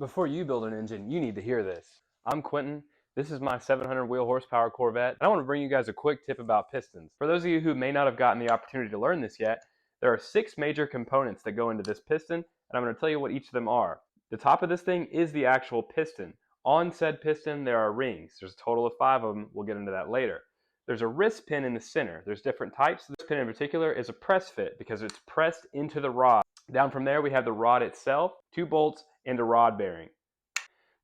Before you build an engine, you need to hear this. I'm Quentin. This is my 700 wheel horsepower Corvette, and I want to bring you guys a quick tip about pistons. For those of you who may not have gotten the opportunity to learn this yet, there are 6 major components that go into this piston, and I'm going to tell you what each of them are. The top of this thing is the actual piston. On said piston, there are rings. There's a total of 5 of them. We'll get into that later. There's a wrist pin in the center. There's different types. This pin in particular is a press fit because it's pressed into the rod. Down from there, we have the rod itself, 2 bolts, and a rod bearing.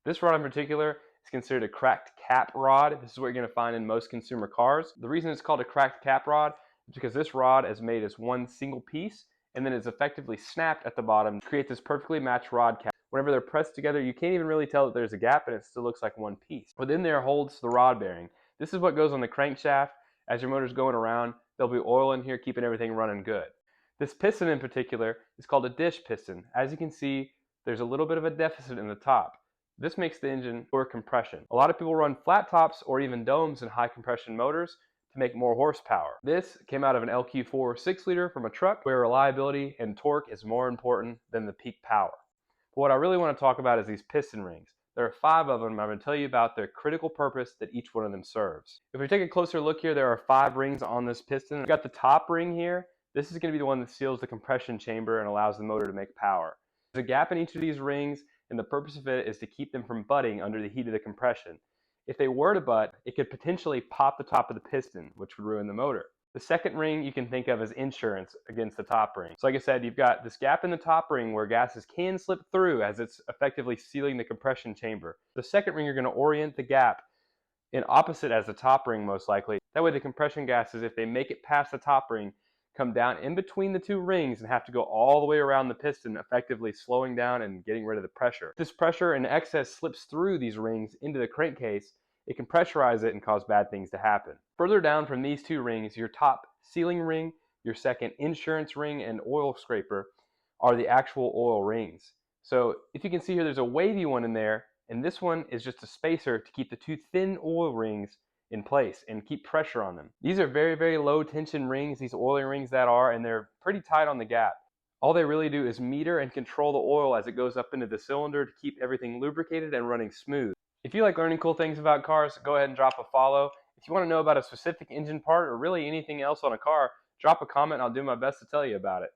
This rod in particular is considered a cracked cap rod. This is what you're going to find in most consumer cars. The reason it's called a cracked cap rod is because this rod is made as one single piece and then it's effectively snapped at the bottom to create this perfectly matched rod cap. Whenever they're pressed together, you can't even really tell that there's a gap and it still looks like one piece. Within there holds the rod bearing. This is what goes on the crankshaft. As your motor's going around, there'll be oil in here keeping everything running good. This piston in particular is called a dish piston. As you can see, there's a little bit of a deficit in the top. This makes the engine poor compression. A lot of people run flat tops or even domes in high compression motors to make more horsepower. This came out of an LQ4 6-liter from a truck where reliability and torque is more important than the peak power. But what I really want to talk about is these piston rings. There are 5 of them, and I'm going to tell you about their critical purpose that each one of them serves. If we take a closer look here, there are 5 rings on this piston. We've got the top ring here. This is going to be the one that seals the compression chamber and allows the motor to make power. There's a gap in each of these rings, and the purpose of it is to keep them from butting under the heat of the compression. If they were to butt, it could potentially pop the top of the piston, which would ruin the motor. The second ring you can think of as insurance against the top ring. So like I said, you've got this gap in the top ring where gases can slip through as it's effectively sealing the compression chamber. The second ring, you're going to orient the gap in opposite as the top ring most likely. That way the compression gases, if they make it past the top ring, come down in between the 2 rings and have to go all the way around the piston, effectively slowing down and getting rid of the pressure. If this pressure in excess slips through these rings into the crankcase, it can pressurize it and cause bad things to happen. Further down from these 2 rings, your top sealing ring, your second insurance ring, and oil scraper are the actual oil rings. So if you can see here, there's a wavy one in there, and this one is just a spacer to keep the 2 thin oil rings in place and keep pressure on them. These are very, very low tension rings, these oiling rings that are, and they're pretty tight on the gap. All they really do is meter and control the oil as it goes up into the cylinder to keep everything lubricated and running smooth. If you like learning cool things about cars, go ahead and drop a follow. If you want to know about a specific engine part or really anything else on a car, drop a comment and I'll do my best to tell you about it.